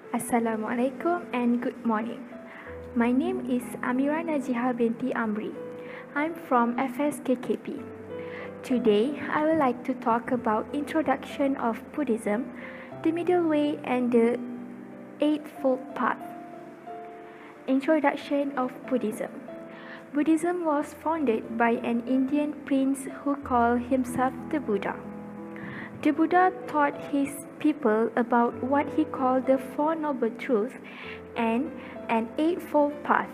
Assalamualaikum and good morning. My name is Amira Najiha binti Amri. I'm from FSKKP. Today, I would like to talk about introduction of Buddhism, the middle way and the Eightfold Path. Introduction of Buddhism. Buddhism was founded by an Indian prince who called himself the Buddha. The Buddha taught his people about what he called the Four Noble Truths and an Eightfold Path.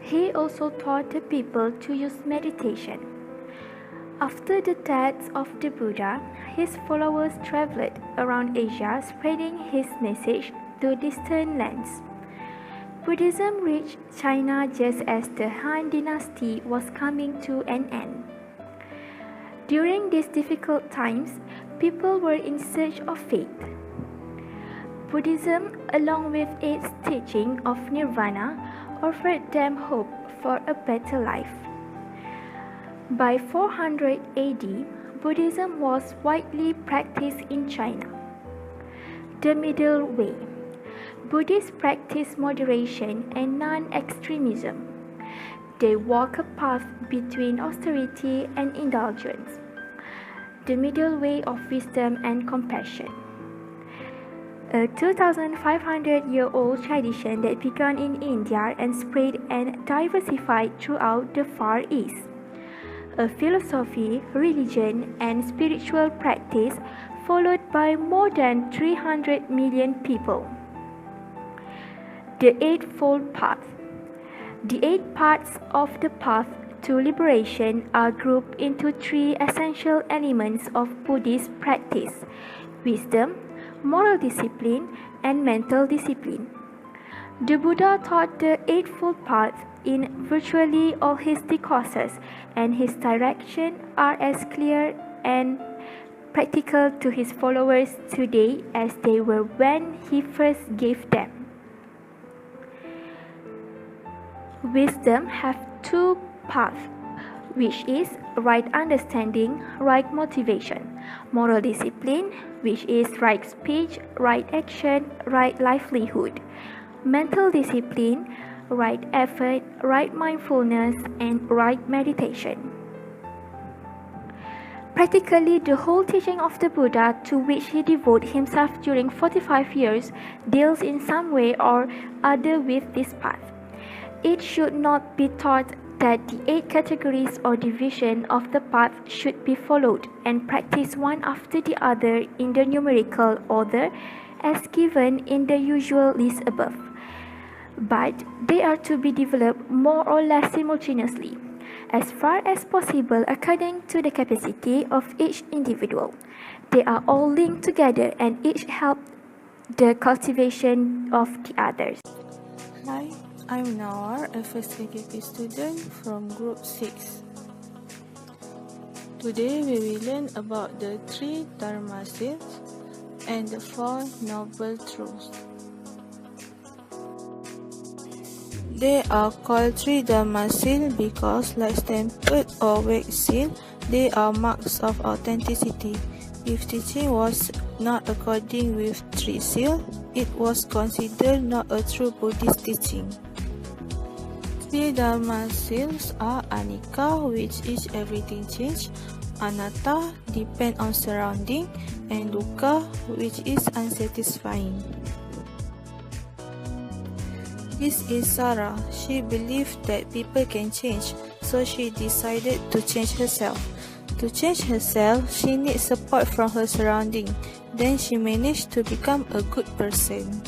He also taught the people to use meditation. After the death of the Buddha, his followers traveled around Asia spreading his message to distant lands. Buddhism reached China just as the Han Dynasty was coming to an end. During these difficult times, people were in search of faith. Buddhism, along with its teaching of nirvana, offered them hope for a better life. By 400 AD, Buddhism was widely practiced in China. The Middle Way. Buddhists practice moderation and non-extremism. They walk a path between austerity and indulgence, the middle way of wisdom and compassion. A 2,500-year-old tradition that began in India and spread and diversified throughout the Far East. A philosophy, religion, and spiritual practice followed by more than 300 million people. The Eightfold Path. The 8 parts of the path to liberation are grouped into 3 essential elements of Buddhist practice: wisdom, moral discipline, and mental discipline. The Buddha taught the Eightfold Path in virtually all his discourses, and his directions are as clear and practical to his followers today as they were when he first gave them. Wisdom have 2 paths, which is right understanding, right motivation; moral discipline, which is right speech, right action, right livelihood; mental discipline, right effort, right mindfulness, and right meditation. Practically, the whole teaching of the Buddha, to which he devoted himself during 45 years, deals in some way or other with this path. It should not be taught that the 8 categories or division of the path should be followed and practiced one after the other in the numerical order as given in the usual list above, but they are to be developed more or less simultaneously, as far as possible according to the capacity of each individual. They are all linked together and each help the cultivation of the others. Hi, I'm Nawar, a first KKP student from Group 6. Today we will learn about the 3 Dharma seals and the 4 Noble Truths. They are called 3 Dharma seals because, like stamp or wax seal, they are marks of authenticity. If teaching was not according with 3 seals, it was considered not a true Buddhist teaching. 3 Dharma seals are Anicca, which is everything change; Anatta, depend on surrounding; and Dukkha, which is unsatisfying. This is Sarah. She believed that people can change, so she decided to change herself. To change herself, she needs support from her surrounding. Then she managed to become a good person.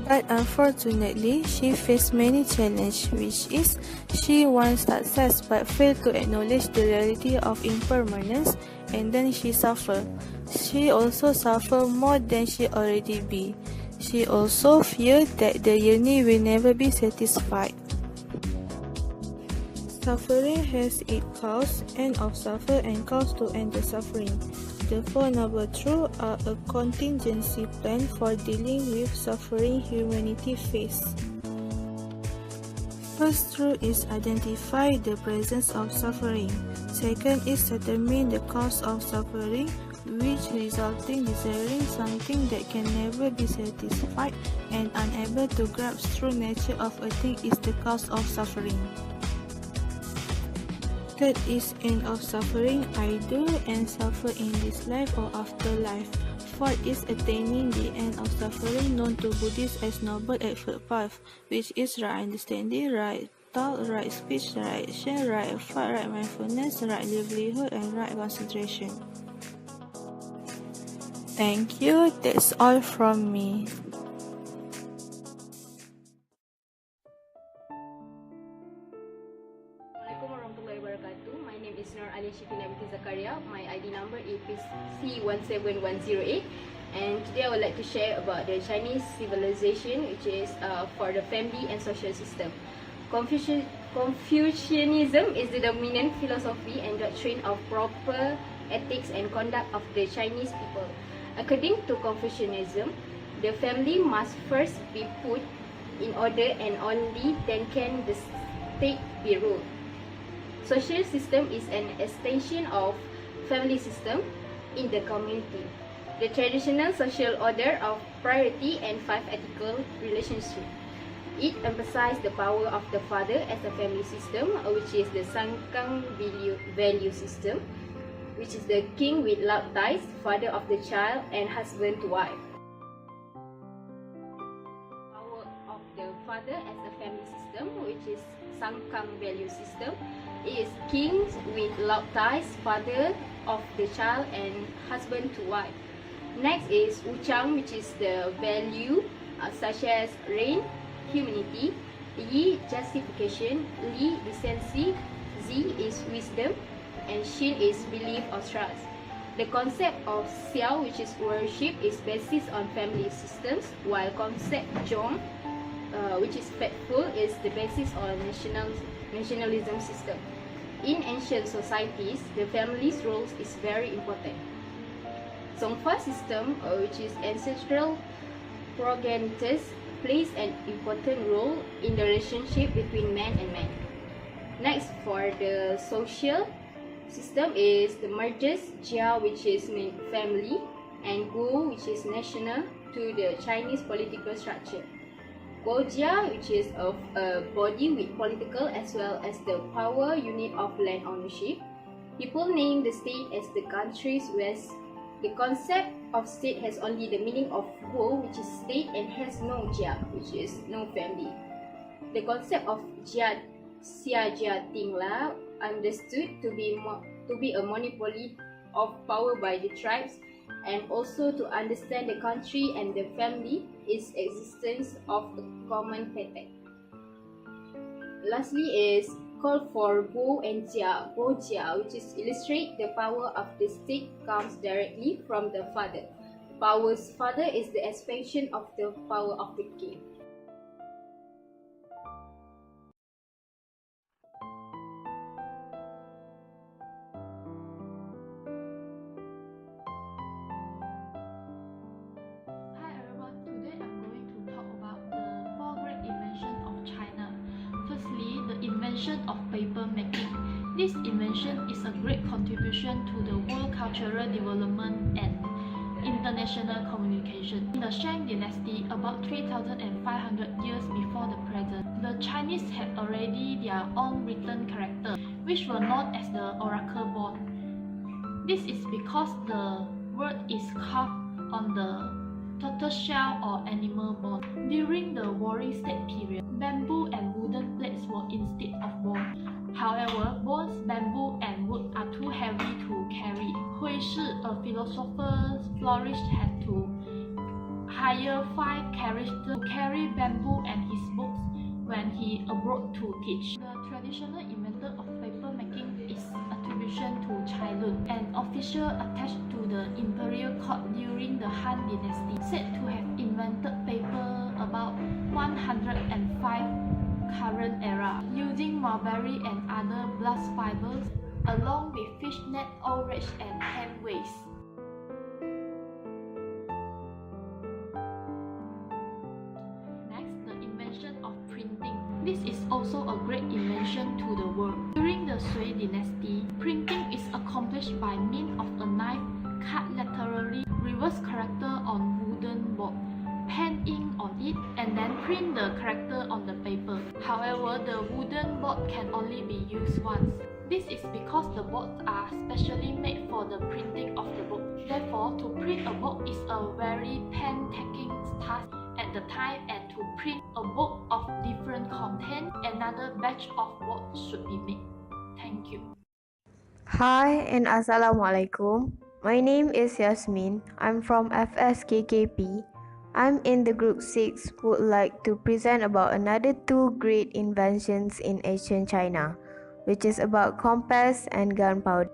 But unfortunately, she faced many challenges, which is she wants success but failed to acknowledge the reality of impermanence, and then she suffered. She also suffered more than she already be. She also feared that the yearning will never be satisfied. Suffering has its cause, end of suffer, and cause to end the suffering. The 4 Noble Truths are a contingency plan for dealing with suffering humanity face. First truth is identify the presence of suffering. Second is determine the cause of suffering, which resulting desiring something that can never be satisfied and unable to grasp true nature of a thing is the cause of suffering. Third is end of suffering, either and suffer in this life or afterlife. Fourth is attaining the end of suffering, known to Buddhists as Noble Eightfold Path, which is right understanding, right thought, right speech, right action, right effort, right mindfulness, right livelihood, and right concentration. Thank you. That's all from me. Assalamualaikum warahmatullahi wabarakatuh. My name is Nur Ali Shifina binti Zakaria. My ID number is C17108. And today I would like to share about the Chinese civilization, which is for the family and social system. Confucianism is the dominant philosophy and doctrine of proper ethics and conduct of the Chinese people. According to Confucianism, the family must first be put in order and only then can the state be ruled. Social system is an extension of family system in the community. The traditional social order of priority and 5 ethical relationships. It emphasizes the power of the father as a family system, which is the Sangkang value system, which is the king with love ties, father of the child, and husband to wife. Power of the father as a family system, which is Sangkang value system, is kings with love ties, father of the child, and husband to wife. Next is Wuchang, which is the value such as rain, humanity, Yi, justification, Li, decency, Zi is wisdom, and Xin is belief or trust. The concept of Xiao, which is worship, is based on family systems, while concept Zhong, which is faithful, is the basis on nationalism system. In ancient societies, the family's role is very important. Zongfa system, which is ancestral progenitors, plays an important role in the relationship between man and man. Next, for the social system is the mergers Jia, which is family, and Gu, which is national, to the Chinese political structure. Guojia, which is of a body with political as well as the power unit of land ownership. People name the state as the country's west. The concept of state has only the meaning of Guo, which is state, and has no Jia, which is no family. The concept of Jia, Xia Jia Tingla, understood to be a monopoly of power by the tribes, and also to understand the country and the family is existence of a common pattern. Lastly is call for Bo and Jia, Bo Jia, which is illustrate the power of the state comes directly from the father. Power's father is the expansion of the power of the king. Hi everyone, today I'm going to talk about the 4 great inventions of China. Firstly, the invention of paper making. This invention is a great contribution to the world cultural development and international communication. In the Shang dynasty, about 3,500 years before the present, the Chinese had already their own written character, which were known as the oracle board. This is because the word is carved on the tortoiseshell or animal bone. During the warring state period, bamboo and wooden plates were instead of bone. However, bones, bamboo, and wood are too heavy to carry. Hui Shi, a philosopher, flourished, had to hire 5 carriages to carry bamboo and his books when he abroad to teach. The traditional inventor of paper making is attribution to Cai Lun, an official attached to the imperial court during the Han dynasty, said to have invented paper about 105 current era, using mulberry and other blast fibers, along with fishnet, ostrich, and hand waste. Next, the invention of printing. This is also a great invention to the world. During the Sui dynasty, printing is accomplished by means of a knife cut letters print the character on the paper. However, the wooden board can only be used once. This is because the boards are specially made for the printing of the book. Therefore, to print a book is a very painstaking task at the time, and to print a book of different content, another batch of work should be made. Thank you. Hi and Assalamualaikum. My name is Yasmin. I'm from FSKKP. I'm in the group 6 would like to present about another two great inventions in ancient China, which is about compass and gunpowder.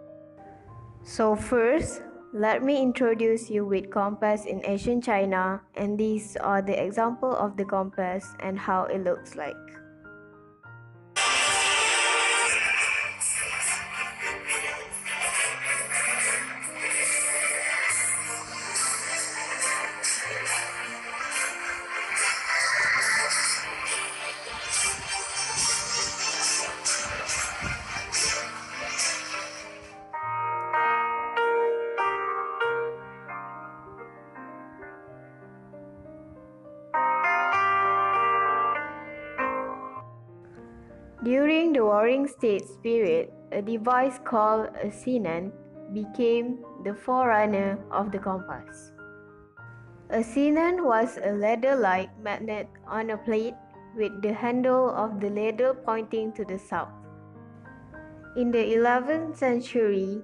So first, let me introduce you with compass in ancient China, and these are the example of the compass and how it looks like. During the Warring States period, a device called a senan became the forerunner of the compass. A senan was a ladder-like magnet on a plate with the handle of the ladle pointing to the south. In the 11th century,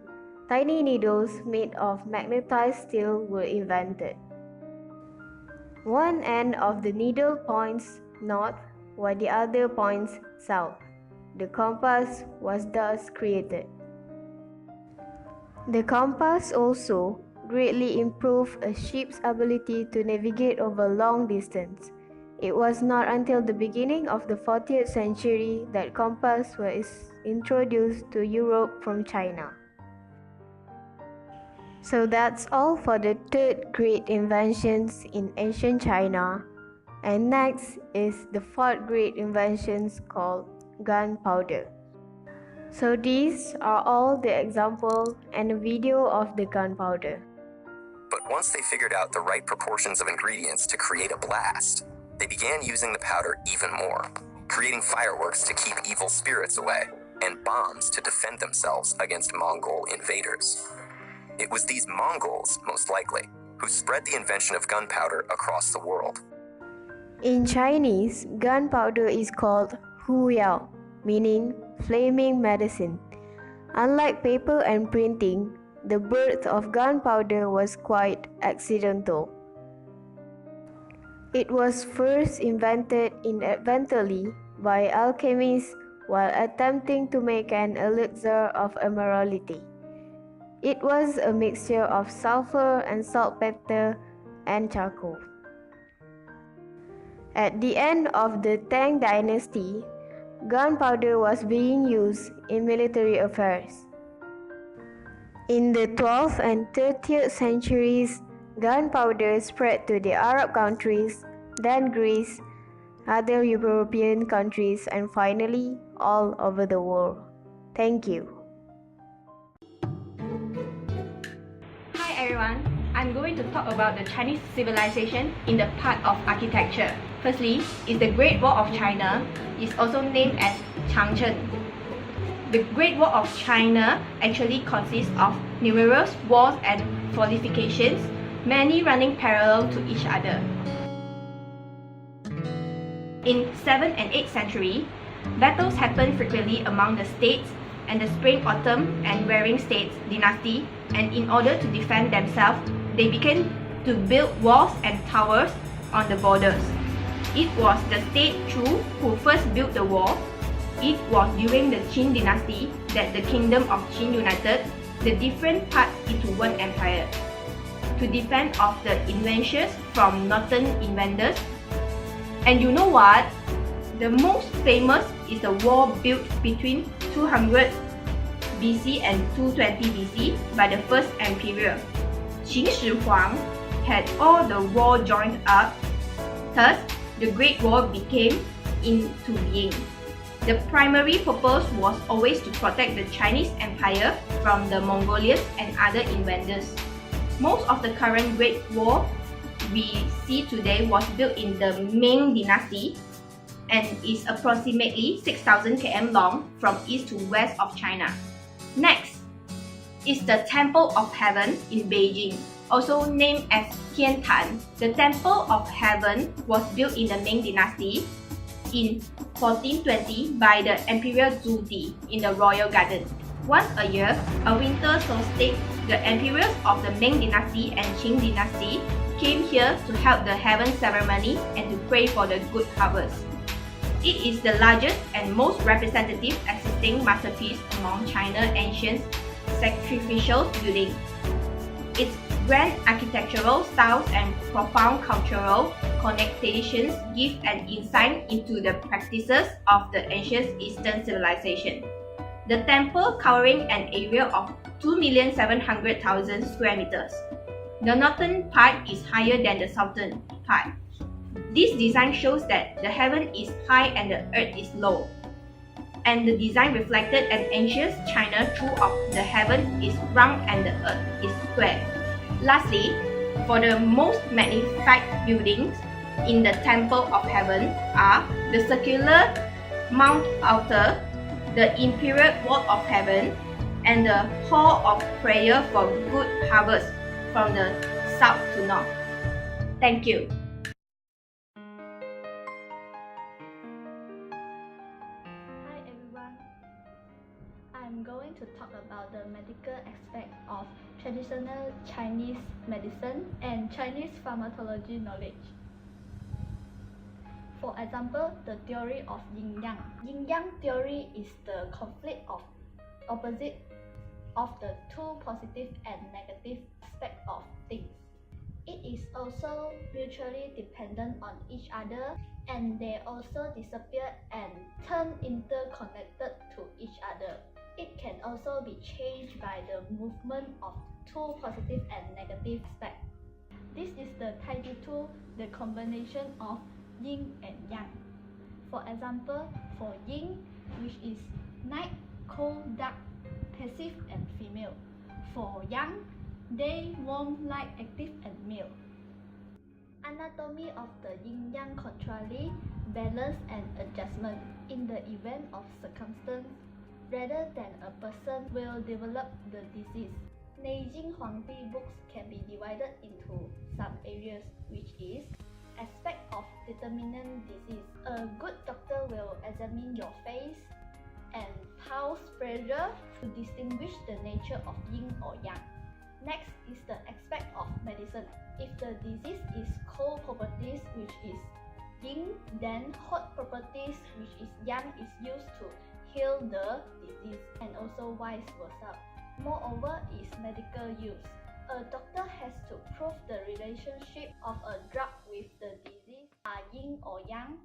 tiny needles made of magnetized steel were invented. One end of the needle points north while the other points south. The compass was thus created. The compass also greatly improved a ship's ability to navigate over long distance. It was not until the beginning of the 40th century that compass was introduced to Europe from China. So that's all for the third great inventions in ancient China. And next is the fourth great inventions called gunpowder. So these are all the example and a video of the gunpowder. But once they figured out the right proportions of ingredients to create a blast, they began using the powder even more, creating fireworks to keep evil spirits away and bombs to defend themselves against Mongol invaders. It was these Mongols, most likely, who spread the invention of gunpowder across the world. In Chinese, gunpowder is called Huyao, meaning flaming medicine. Unlike paper and printing, the birth of gunpowder was quite accidental. It was first invented inadvertently by alchemists while attempting to make an elixir of immortality. It was a mixture of sulfur and saltpeter and charcoal. At the end of the Tang Dynasty, gunpowder was being used in military affairs. In the 12th and 13th centuries, gunpowder spread to the Arab countries, then Greece, other European countries, and finally all over the world. Thank you. Hi everyone, I'm going to talk about the Chinese civilization in the part of architecture. Firstly, is the Great Wall of China, is also named as Changchun. The Great Wall of China actually consists of numerous walls and fortifications, many running parallel to each other. In 7th and 8th century, battles happened frequently among the states and the Spring, Autumn, and Waring States dynasty, and in order to defend themselves, they began to build walls and towers on the borders. It was the state Chu who first built the wall. It was during the Qin dynasty that the kingdom of Qin united the different parts into one empire. To defend of the inventions from northern invaders. And you know what? The most famous is the wall built between 200 BC and 220 BC by the first emperor. Qin Shi Huang had all the wall joined up. Thus, the Great Wall became into being. The primary purpose was always to protect the Chinese Empire from the Mongolians and other invaders. Most of the current Great Wall we see today was built in the Ming Dynasty and is approximately 6,000 km long from east to west of China. Next is the Temple of Heaven in Beijing, also named as Tiantan. The Temple of Heaven was built in the Ming Dynasty in 1420 by the Emperor Zhu Di in the Royal Garden. Once a year, a winter solstice, the emperors of the Ming Dynasty and Qing Dynasty came here to help the heaven ceremony and to pray for the good harvest. It is the largest and most representative existing masterpiece among China's ancient sacrificial buildings. Its grand architectural styles and profound cultural connotations give an insight into the practices of the ancient Eastern civilization. The temple covering an area of 2,700,000 square meters. The northern part is higher than the southern part. This design shows that the heaven is high and the earth is low. And the design reflected an ancient China truth of the heaven is round and the earth is square. Lastly, for the most magnified buildings in the Temple of Heaven are the circular Mount Altar, the Imperial Wall of Heaven, and the Hall of Prayer for Good Harvest from the south to north. Thank you. Hi everyone. I'm going to talk about the medical aspect of traditional Chinese medicine and Chinese pharmacology knowledge. For example, the theory of yin-yang. Yin-yang theory is the conflict of opposite of the two positive and negative aspects of things. It is also mutually dependent on each other, and they also disappear and turn interconnected to each other. It can also be changed by the movement of two positive and negative aspects. This is the TITAS, the combination of yin and yang. For example, for yin, which is night, cold, dark, passive and female. For yang, day, warm, light, active and male. Anatomy of the yin-yang contrary, balance and adjustment in the event of circumstance rather than a person will develop the disease. Neijing Huangdi books can be divided into some areas, which is aspect of determinant disease. A good doctor will examine your face and pulse pressure to distinguish the nature of yin or yang. Next is the aspect of medicine. If the disease is cold properties, which is yin, then hot properties, which is yang, is used to heal the disease, and also vice versa. Moreover, is medical use. A doctor has to prove the relationship of a drug with the disease, yin or yang,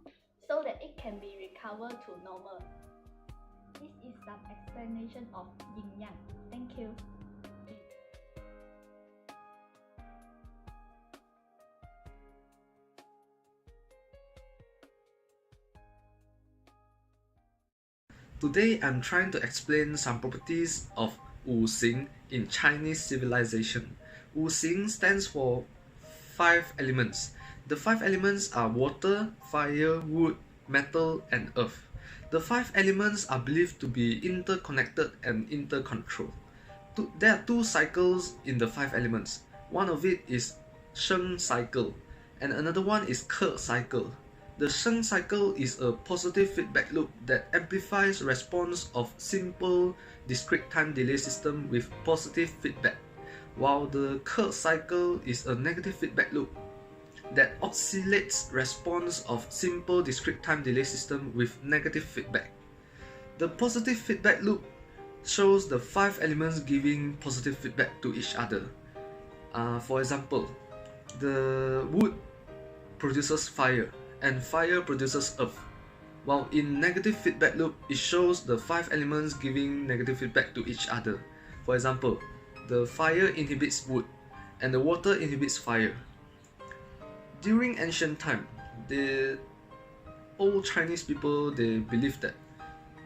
so that it can be recovered to normal. This is some explanation of yin-yang. Thank you. Today I'm trying to explain some properties of Wu Xing in Chinese civilization. Wu Xing stands for 5 elements. The 5 elements are water, fire, wood, metal, and earth. The 5 elements are believed to be interconnected and intercontrolled. There are 2 cycles in the 5 elements. One of it is Sheng cycle, and another one is Ke cycle. The Sheng cycle is a positive feedback loop that amplifies response of simple discrete time delay system with positive feedback, while the Ke cycle is a negative feedback loop that oscillates response of simple discrete time delay system with negative feedback. The positive feedback loop shows the 5 elements giving positive feedback to each other. For example, the wood produces fire and fire produces earth, while in negative feedback loop it shows the 5 elements giving negative feedback to each other. For example, the fire inhibits wood and the water inhibits fire. During ancient time, the old Chinese people, they believed that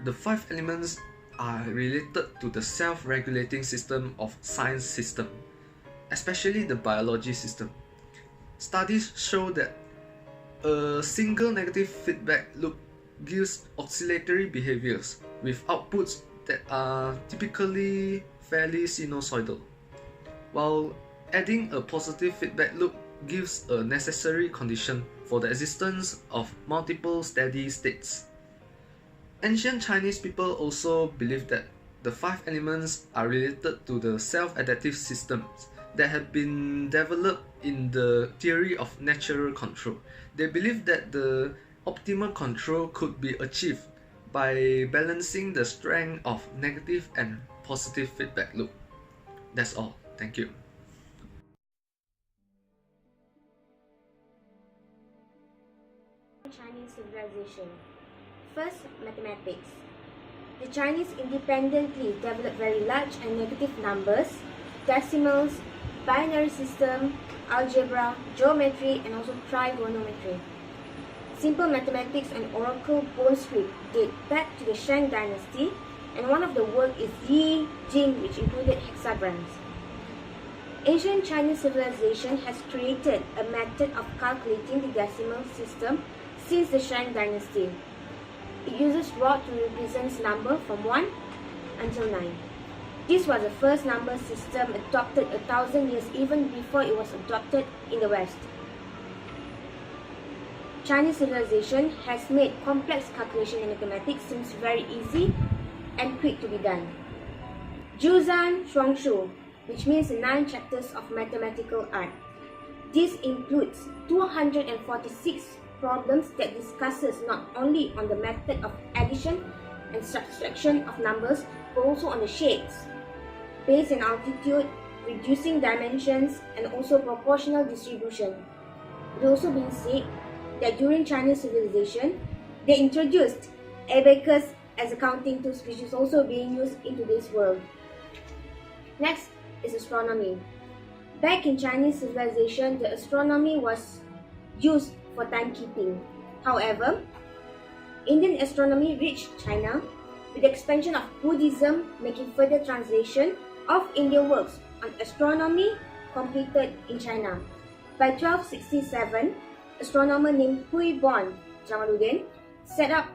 the 5 elements are related to the self-regulating system of science system, especially the biology system. Studies show that a single negative feedback loop gives oscillatory behaviors with outputs that are typically fairly sinusoidal, while adding a positive feedback loop gives a necessary condition for the existence of multiple steady states. Ancient Chinese people also believed that the 5 elements are related to the self-adaptive systems that have been developed in the theory of natural control. They believed that the optimal control could be achieved by balancing the strength of negative and positive feedback loop. That's all. Thank you. Chinese civilization. First, mathematics. The Chinese independently developed very large and negative numbers, decimals, binary system, algebra, geometry, and also trigonometry. Simple mathematics and oracle bone script date back to the Shang dynasty, and one of the work is Yi Jing, which included hexagrams. Ancient Chinese civilization has created a method of calculating the decimal system since the Shang dynasty. It uses rod to represent numbers from 1 until 9. This was the first number system adopted 1,000 years even before it was adopted in the West. Chinese civilization has made complex calculation in mathematics seems very easy and quick to be done. Zhuzhan Shuangshu, which means 9 chapters of mathematical art. This includes 246 problems that discusses not only on the method of addition and subtraction of numbers, but also on the shapes, base and altitude, reducing dimensions, and also proportional distribution. It also been said that during Chinese civilization, they introduced abacus as a counting tool, which is also being used in today's world. Next is astronomy. Back in Chinese civilization, the astronomy was used for timekeeping. However, Indian astronomy reached China with the expansion of Buddhism, making further translation of Indian works on astronomy completed in China. By 1267, astronomer named Hui Bon Jamaluddin set up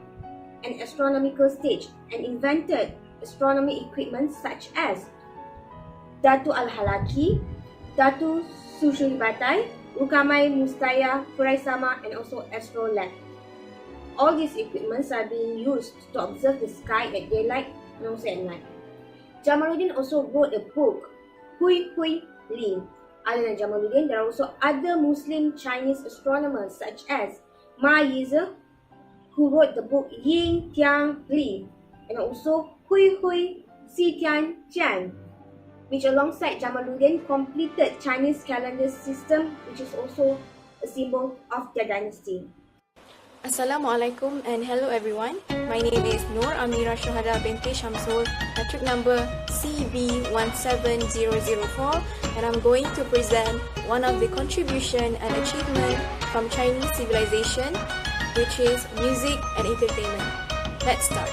an astronomical stage and invented astronomy equipment such as Datu Al-Halaki, Datu Sushuribatai, Ukamai Mustaya, Puraisama, and also Astrolab. All these equipments are being used to observe the sky at daylight and also at night. Jamaluddin also wrote a book, Hui Hui Li. Other than Jamaluddin, there are also other Muslim Chinese astronomers such as Ma Yize, who wrote the book Yin Tiang Li, and also Hui Hui Si Tian Jian, which alongside Jamaluddin completed Chinese calendar system, which is also a symbol of their dynasty. Assalamualaikum and hello everyone. My name is Nur Amira Shohada binti Shamsul, matric number CB17004, and I'm going to present one of the contribution and achievement from Chinese civilization, which is music and entertainment. Let's start.